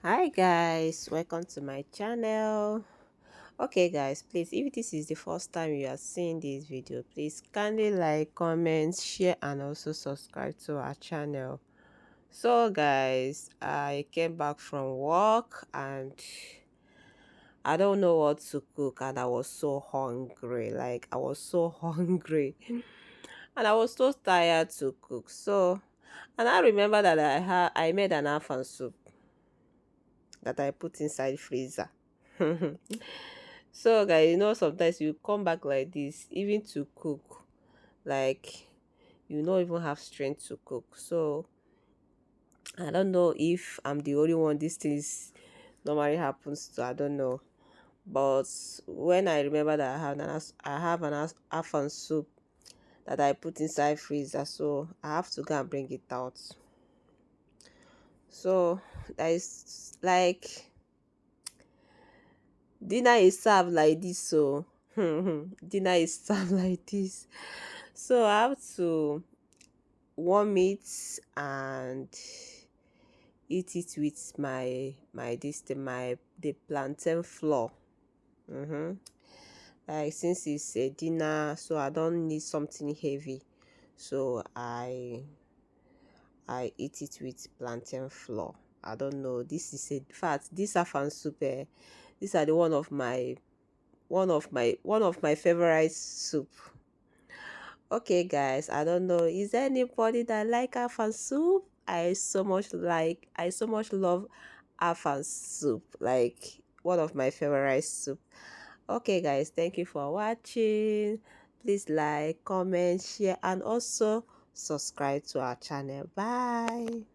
Hi guys, welcome to my channel. Okay guys, please, if this is the first time you are seeing this video, please kindly like, comment, share and also subscribe to our channel. So guys, I came back from work and I don't know what to cook, and I was so hungry. Like I was so hungry and I was so tired to cook. So and I remember that I made an afan soup that I put inside freezer. So guys, sometimes you come back like this, even to cook, like you don't even have strength to cook. So I don't know if I'm the only one this things normally happens to. I don't know. But when I remember that I have an afan soup that I put inside freezer, so I have to go and bring it out. So that is like dinner is served like this. So dinner is served like this. So I have to warm it and eat it with the plantain flour. Like since it's a dinner, so I don't need something heavy, so I eat it with plantain flour. I don't know, this is a in fact this afan soup, these are the one of my favorite soup. Okay guys, I don't know, is there anybody that like afan soup? I so much love afan soup, like one of my favorite soup. Okay guys, thank you for watching. Please like, comment, share and also subscribe to our channel. Bye.